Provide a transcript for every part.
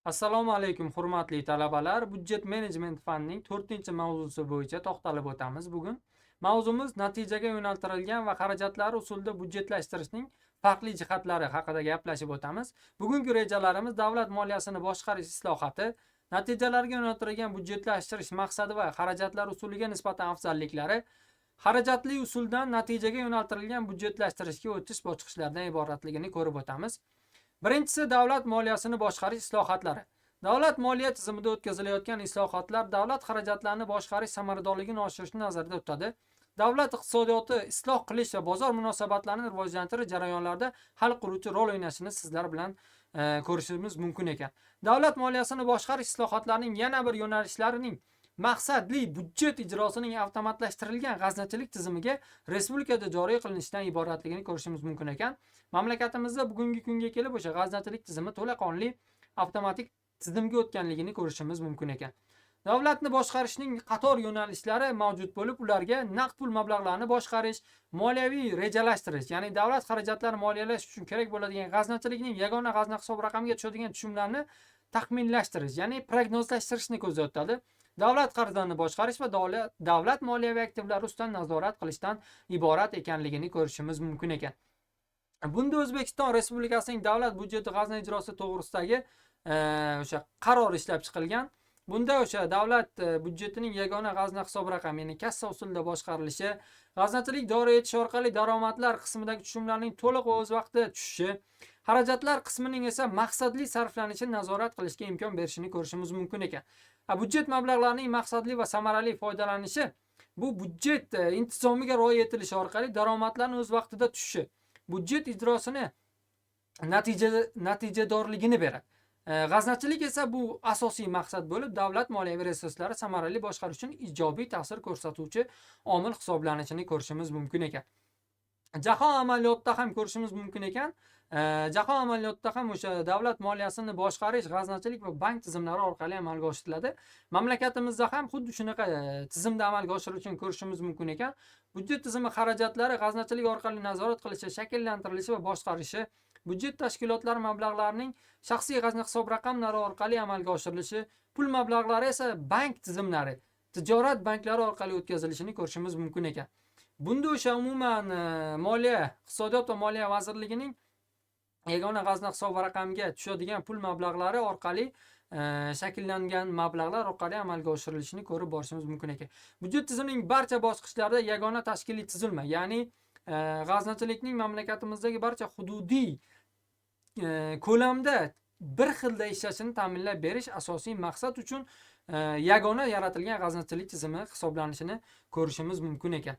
Assalomu alaykum hurmatli talabalar. Budjet menejment fanining 4-mavzusi bo'yicha to'xtalib o'tamiz bugun. Mavzumiz natijaga yo'naltirilgan va xarajatlar usulida budjetlashtirishning farqli jihatlari haqida gaplashib o'tamiz. Bugungi rejalarimiz davlat moliyasini boshqarish islohoti, natijalarga yo'naltirilgan budjetlashtirish maqsadi va xarajatlar usuliga nisbatan afzalliklari, xarajatli usuldan natijaga yo'naltirilgan budjetlashtirishga o'tish bosqichlaridan iboratligini ko'rib o'tamiz. Birinchisi davlat moliyasini boshqarish islohotlari. Davlat moliya tizimida o'tkazilayotgan islohotlar davlat xarajatlarini boshqarish samaradorligini oshirishni nazarda tutadi. Davlat iqtisodiyoti isloh qilish va bozor munosabatlarini rivojlantirish jarayonlarida hal qiluvchi rol o'ynashini sizlar bilan ko'rishimiz mumkin ekan. Davlat moliyasini boshqarish islohotlarining yana bir yo'nalishlarining maqsadli budjet ijrosining avtomatlashtirilgan g'aznachilik tizimiga respublikada joriy qilinishidan iboratligini ko'rishimiz mumkin ekan. Mamlakatimizda bugungi kunga kelib o'sha g'aznachilik tizimi to'laqonli avtomatik tizimga o'tganligini ko'rishimiz mumkin ekan. Davlatni boshqarishning qator yo'nalishlari mavjud bo'lib, ularga naqd pul mablag'larini boshqarish, moliyaviy rejalashtirish, ya'ni davlat xarajatlari moliyalash uchun kerak bo'ladigan g'aznachilikning yagona g'azna hisob raqamiga tushadigan tushumlarni taxminlashtirish, ya'ni prognozlashtirishni ko'zda tutadi. Davlat qarzlarini boshqarish va davlat moliyaviy aktivlari ustidan nazorat qilishdan iborat ekanligini ko'rishimiz mumkin ekan. Bunda O'zbekiston Respublikasining davlat budjeti g'azna ijrosi to'g'risidagi o'sha qaror ishlab chiqilgan. Bunda o'sha davlat budjetining yagona g'azna hisob raqami, ya'ni kassa usulida boshqarilishi, g'aznachilik joriy etish orqali daromadlar qismidagi tushumlarning to'liq va o'z vaqtida tushishi, xarajatlar qismining esa maqsadli sarflanishini nazorat qilishga imkon berishini ko'rishimiz mumkin ekan. Budjet mablag'larining maqsadli va samarali foydalanishi bu budjet intizomiga rioya etilishi orqali daromadlarning o'z vaqtida tushishi, budjet ijrosini natijadorligini beradi. G'aznachilik esa bu asosiy maqsad bo'lib, davlat moliyaviy resurslari samarali boshqarish uchun ijobiy ta'sir ko'rsatuvchi omil hisoblanishini ko'rishimiz mumkin ekan. Jahon amaliyotida ham ko'rishimiz mumkin ekan. Jahon amaliyotida ham o'sha davlat moliyasini boshqarish g'aznachilik va bank tizimlari orqali amalga oshiriladi. Mamlakatimizda ham xuddi shunaqa tizimda amalga oshirilishini ko'rishimiz mumkin ekan. Budjet tizimi xarajatlari g'aznachilik orqali nazorat qilishi, shakllantirilishi va boshqarishi, budjet tashkilotlari mablag'larining shaxsiy g'azna hisob raqamlari orqali amalga oshirilishi, pul mablag'lari esa bank tizimlari, tijorat banklari orqali o'tkazilishini ko'rishimiz mumkin ekan. Bunda o'sha umuman moliya, iqtisodiyot va moliya vazirligining yagona g'azna hisob raqamiga tushadigan pul mablag'lari orqali shakllangan mablag'lar orqali amalga oshirilishini ko'rib borishimiz mumkin ekan. Budjet tizimining barcha bosqichlarida yagona tashkiliy tuzilma, ya'ni g'aznachilikning mamlakatimizdagi barcha hududiy ko'lamda bir xilda ishlashini ta'minlab berish asosiy maqsad uchun yagona yaratilgan g'aznachilik tizimi hisoblanishini ko'rishimiz mumkin ekan.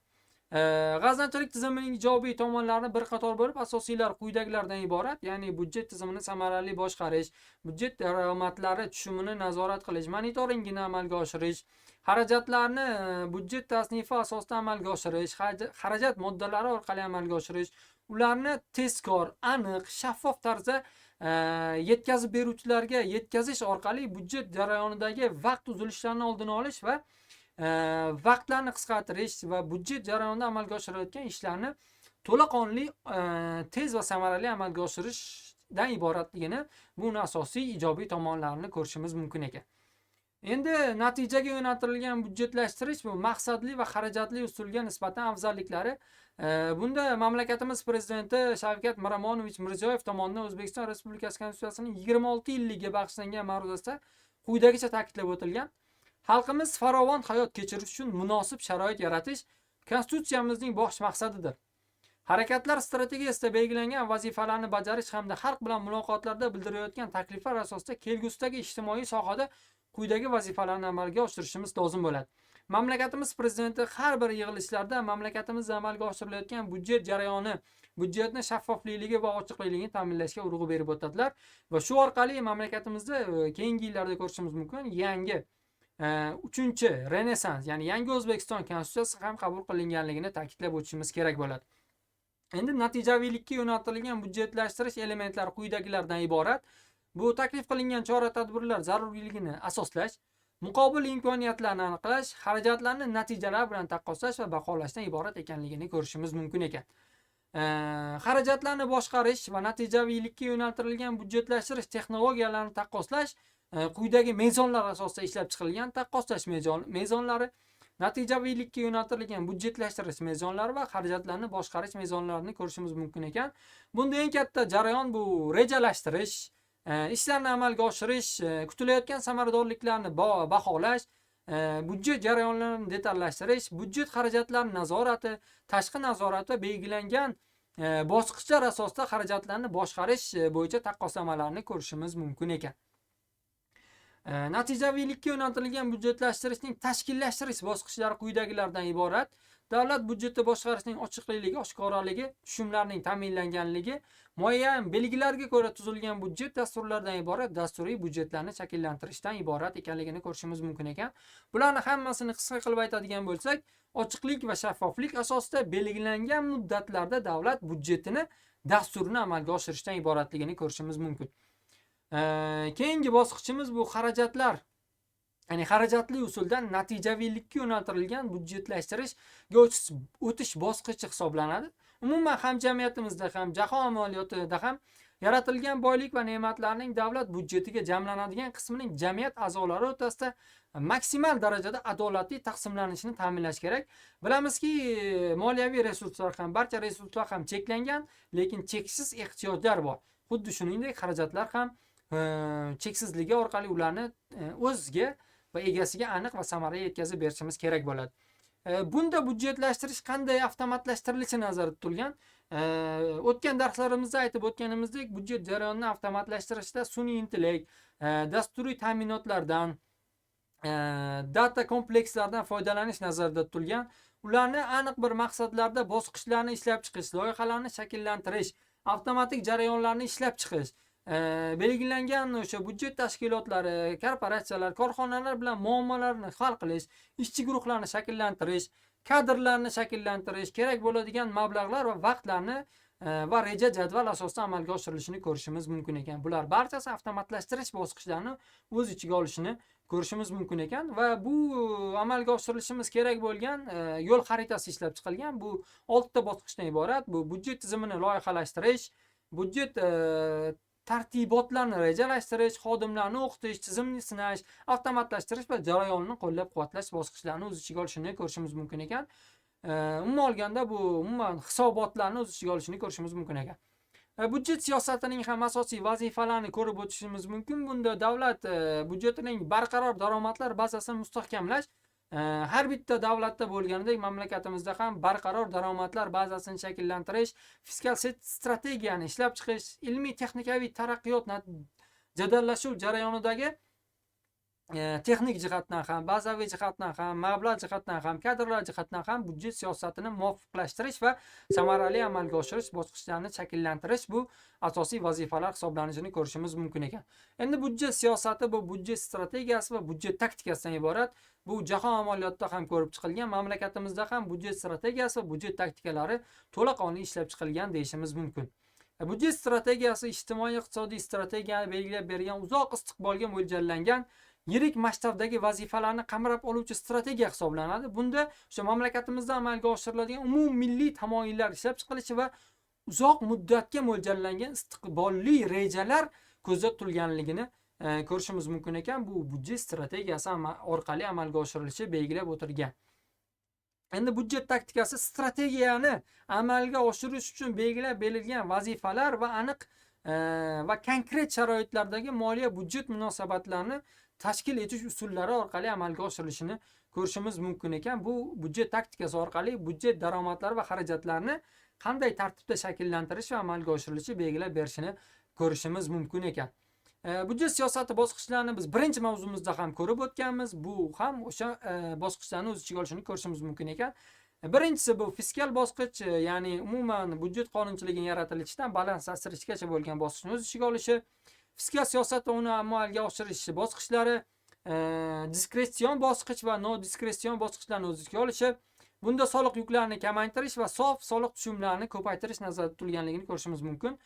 G'aznachilik tizimining ijobiy tomonlarini bir qator bo'lib, asosiylar quyidagilardan iborat, ya'ni budjet tizimini samarali boshqarish, budjet daromadlari tushumini nazorat qilish, monitoringini amalga oshirish, xarajatlarni budjet tasnifi asosida amalga oshirish, xarajat moddalari orqali amalga oshirish, ularni tezkor, aniq, shaffof tarzda yetkazib beruvchilarga yetkazish orqali budjet jarayonidagi vaqt uzilishlarini oldini olish va vaqtlarni qisqartirish va budjet jarayonida amalga oshirilayotgan ishlarni to'laqonli, tez va samarali amalga oshirishdan iboratligini, buni asosiy ijobiy tomonlarini ko'rishimiz mumkin ekan. Endi natijaga yo'naltirilgan budjetlashtirish bu maqsadli va xarajatli usulga nisbatan afzalliklari. Bunda mamlakatimiz prezidenti Shavkat Miromonovich Mirziyoyev tomonidan O'zbekiston Respublikasi Konstitutsiyasining 26 yilligiga bag'ishlangan ma'ruzasida quyidagicha ta'kidlab o'tilgan: xalqimiz farovon hayot kechirish uchun munosib sharoit yaratish Konstitutsiyamizning bosh maqsadidir. Harakatlar strategiyasida belgilangan vazifalarni bajarish hamda xalq bilan muloqotlarda bildirayotgan takliflar asosida kelgusidagi ijtimoiy sohada quyidagi vazifalarni amalga oshirishimiz lozim bo'ladi. Mamlakatimiz prezidenti har bir yig'ilishlarda mamlakatimizda amalga oshirilayotgan budjet jarayoni, budjetni shaffofligi va ochiqligini ta'minlashga urg'u berib o'tadilar va shu orqali mamlakatimizda keyingi yillarda ko'rishimiz mumkin yangi 3-Renessans, ya'ni yangi O'zbekiston Konstitutsiyasi ham qabul qilinganligini ta'kidlab o'tishimiz kerak bo'ladi. Endi natijaviylikka yo'naltirilgan budjetlashtirish elementlari quyidagilardan iborat. Bu taklif qilingan chora-tadbirlar zaruriyligini asoslash, muqobil imkoniyatlarni aniqlash, xarajatlarni natijalar bilan taqqoslash va baholashdan iborat ekanligini ko'rishimiz mumkin ekan. xarajatlarni boshqarish va natijaviylikka yo'naltirilgan budjetlashtirish texnologiyalarini taqqoslash quyidagi mezonlar asosida ishlab chiqilgan. Taqqoslash mezonlari, natijaviylikka yo'naltirilgan budjetlashtirish mezonlari va xarajatlarni boshqarish mezonlarini ko'rishimiz mumkin ekan. Bunda eng katta jarayon bu rejalashtirish, ishlarni amalga oshirish, kutilayotgan samaradorliklarni baholash, budjet jarayonlarini detallashtirish, budjet xarajatlarini nazorati, tashqi nazorati va belgilangan bosqichlar asosida xarajatlarni boshqarish bo'yicha taqqoslamalarni ko'rishimiz mumkin ekan. Natijaviylikka yo'naltirilgan budjetlashtirishning tashkillashtirish bosqichlari quyidagilardan iborat. Davlat budjeti boshqarishning ochiqligi, oshkoraligi, tushumlarning ta'minlanganligi, muayyan belgilarga ko'ra tuzilgan budjet dasturlaridan iborat dasturiy budjetlarni shakllantirishdan iborat ekanligini ko'rishimiz mumkin ekan. Bularni hammasini qisqa qilib aytadigan bo'lsak, ochiqlik va shaffoflik asosida belgilangan muddatlarda davlat budjetini dasturini amalga oshirishdan iboratligini ko'rishimiz mumkin. Keyingi bosqichimiz bu xarajatlar. Ya'ni xarajatli usuldan natijaviylikka yo'naltirilgan budjetlashtirishga o'tish bosqichi hisoblanadi. Umuman hamjamiyatimizda ham, jahon amaliyotida ham yaratilgan boylik va ne'matlarning davlat budjetiga jamlanadigan qismining jamiyat a'zolari o'rtasida maksimal darajada adolatli taqsimlanishini ta'minlash kerak. Bilamizki, moliyaviy resurslar ham, barcha resurslar ham cheklangan, lekin cheksiz ehtiyojlar bor. Xuddi shuningdek, xarajatlar ham cheksizligi orqali ularni o'ziga va egasiga aniq va samara yetkazib berishimiz kerak bo'ladi. Bunda budjetlashtirish qanday avtomatlashtirilishi nazarda tutilgan. O'tgan darslarimizda aytib o'tganimizdek, budjet jarayonini avtomatlashtirishda sun'iy intellekt, dasturiy ta'minotlardan, data komplekslardan foydalanish nazarda tutilgan. Ularni aniq bir maqsadlarda bosqichlarni ishlab chiqish, loyihalarni shakllantirish, avtomatik jarayonlarni ishlab chiqish, belgilangan o'sha budjet tashkilotlari, korporatsiyalar, korxonalar bilan muammolarni hal qilish, ishchi guruhlarni shakllantirish, kadrlarni shakllantirish, kerak bo'ladigan mablag'lar va vaqtlarni va reja jadval asosida amalga oshirilishini ko'rishimiz mumkin ekan. Bular barchasi avtomatlashtirish bosqichlarini o'z ichiga olishini ko'rishimiz mumkin ekan va bu amalga oshirishimiz kerak bo'lgan yo'l xaritasi ishlab chiqilgan. Bu 6 ta bosqichdan iborat. Bu budjet tizimini loyihalashtirish, budjet tartibotlarni rejalashtirish, xodimlarni o'qitish, tizimni sinash, avtomatlashtirish va jarayonni qo'llab-quvvatlash bosqichlarini o'z ichiga olishini ko'rishimiz mumkin ekan. Umuman olganda bu umuman hisobotlarni o'z ichiga olishini ko'rishimiz mumkin ekan. Budjet siyosatining ham asosiy vazifalarini ko'rib o'tishimiz mumkin. Bunda davlat budjetining barqaror daromadlar bazasini mustahkamlash, har bitta davlatda bo'lganidek mamlakatimizda ham barqaror daromadlar bazasini shakllantirish, fiskal strategiyani ishlab chiqish, ilmiy texnikaviy taraqqiyot jadallashuv jarayonidagi texnik jihatdan ham, bazaviy jihatdan ham, mablag' jihatdan ham, kadrlar jihatdan ham budjet siyosatini muvofiqlashtirish va samarali amalga oshirish bosqichlarini shakllantirish bu asosiy vazifalar hisoblanishini ko'rishimiz mumkin ekan. Endi budjet siyosati bu budjet strategiyasi va budjet taktikasidan iborat. Bu jahon amaliyotida ham ko'rib chiqilgan, mamlakatimizda ham budjet strategiyasi va budjet taktikalari to'laqonli ishlab chiqilgan deyishimiz mumkin. Budjet strategiyasi ijtimoiy iqtisodiy strategiyani belgilab bergan, uzoq istiqbolga mo'ljallangan yirik masshtabdagi vazifalarni qamrab oluvchi strategiya hisoblanadi. Bunda o'sha mamlakatimizda amalga oshiriladigan umummilliy tamoyillar ishlab chiqilishi va uzoq muddatga mo'ljallangan istiqbolli rejalar ko'zda tutilganligini ko'rishimiz mumkin ekan. Bu budjet strategiyasi orqali amalga oshirilishi belgilab o'tilgan. Endi budjet taktikasi strategiyani amalga oshirish uchun belgilab berilgan vazifalar va aniq va konkret sharoitlardagi moliya budjet munosabatlarini tashkil etish usullari orqali amalga oshirilishini ko'rishimiz mumkin ekan. Bu budjet taktikasi orqali budjet daromadlari va xarajatlarni qanday tartibda shakllantirish va amalga oshirilishi belgilab berishini ko'rishimiz mumkin ekan. Budjet siyosati bosqichlarini biz birinchi mavzumizda ham ko'rib o'tganmiz. Bu ham o'sha bosqichlarni o'z ichiga olishini ko'rishimiz mumkin ekan. Birinchisi bu fiskal bosqich, ya'ni umuman budjet qonunchiligining yaratilishidan balandlashtirishgacha bo'lgan bosqichni o'z ichiga olishi. Fiskal siyosat va uni amalga oshirish bosqichlari, diskretsion bosqich va nodiskretsion bosqichlarni o'z ichiga olishi. Bunda soliq yuklarini kamaytirish va sof soliq tushumlarini ko'paytirish nazarda tutilganligini ko'rishimiz mumkin.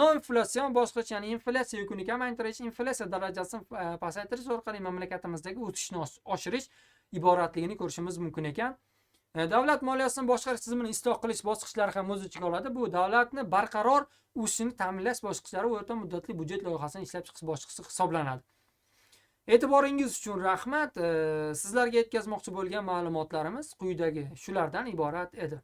Noinflyatsion bosqich, ya'ni inflyatsiya yukini kamaytirish, inflyatsiya darajasini pasaytirish orqali mamlakatimizdagi o'sishni oshirish iboratligini ko'rishimiz mumkin ekan. Davlat moliyasini boshqarish tizimini isloh qilish bosqichlari ham o'z ichiga oladi. Bu davlatni barqaror o'sishini ta'minlash bosqichlari va o'rta muddatli budjet loyihasini ishlab chiqish bosqichi hisoblanadi. E'tiboringiz uchun rahmat. Sizlarga yetkazmoqchi bo'lgan ma'lumotlarimiz quyidagi shulardan iborat edi.